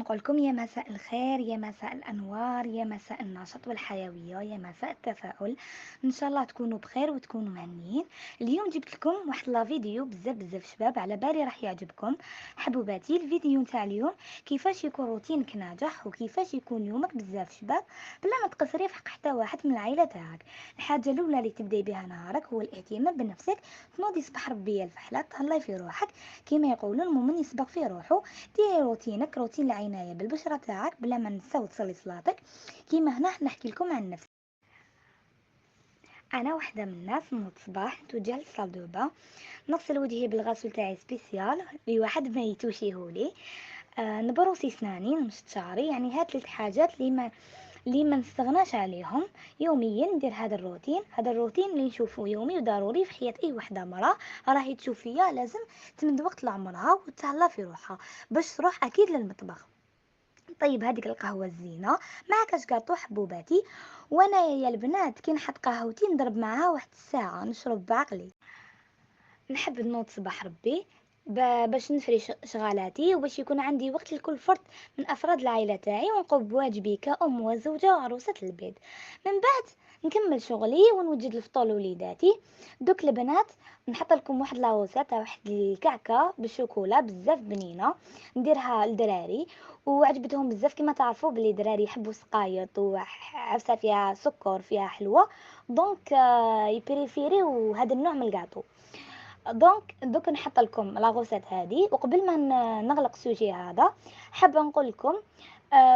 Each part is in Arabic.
نقول لكم يا مساء الخير، يا مساء الأنوار، يا مساء النشاط والحيوية، يا مساء التفاؤل. إن شاء الله تكونوا بخير وتكونوا مهنيين. اليوم جبت لكم واحد لا فيديو بزاف شباب، على بالي راح يعجبكم. حبوباتي الفيديو نتاع اليوم كيفاش يكون روتينك ناجح وكيفاش يكون يومك بزاف شباب بلا ما تقصري في حق حتى واحد من العائلة تاعك. الحاجة الأولى اللي تبداي بها نهارك هو الاهتمام بنفسك. تنوضي صباح ربي الفحلة، تهلاي في روحك كيما يقولون المؤمن يسبق في روحه. ديري روتينك، روتين العناية بالبشرة تاعك بلا ما نساو تصلي صلاتك. كيما هنا نحكي لكم عن نفسي. انا واحده من الناس نوض صباح نتوجه للصال دو با، نغسل وجهي بالغسول تاعي سبيسيال اللي واحد ما يتوشيهولي. نبروسي سناني، نمشط شعري، يعني هاد 3 حاجات اللي ما نستغناش عليهم يوميا. ندير هذا الروتين اللي نشوفه يومي وضروري في حياة اي وحده مراه راهي تشوف فيا لازم تمد وقت لعمرها وتهلا في روحها باش تروح اكيد للمطبخ. طيب هذيك القهوة الزينة مع كاش كاطو حبوباتي. وانا يا البنات كي نحط قهوتي نضرب معاها واحد الساعة نشرب بعقلي. نحب نوض صباح ربي باش نفري شغالاتي وباش يكون عندي وقت لكل فرد من افراد العائله تاعي ونقوم بواجبي كأم وزوجه وعروسه البيت. من بعد نكمل شغلي ونوجد الفطور لوليداتي. دوك البنات نحط لكم واحد لاوسه تاع واحد الكعكه بالشوكولا بزاف بنينه نديرها للدراري وعجبتهم بزاف. كما تعرفوا بلي دراري يحبوا سقايط وعفسه فيها سكر فيها حلوه، دونك يبريفيريو هذا النوع من الكاطو. دونك دوك نحط لكم لاغوسات هذه. وقبل ما نغلق السوجي هذا حابه نقول لكم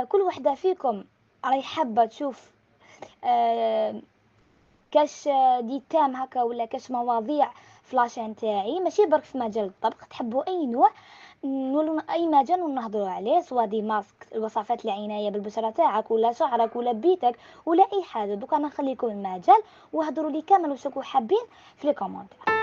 كل وحده فيكم راهي حابه تشوف آه كاش دي تام هكا ولا كاش مواضيع فلاشين تاعي ماشي برك في مجال الطبخ، تحبوا اي نوع نولوا اي مجال ونهضروا عليه، سواء دي ماسك الوصفات العنايه بالبشره تاعك ولا شعرك ولا بيتك ولا اي حاجه. دوك انا نخليكم المجال وهضروا لي كامل واش راكم حابين في لي كومونتير.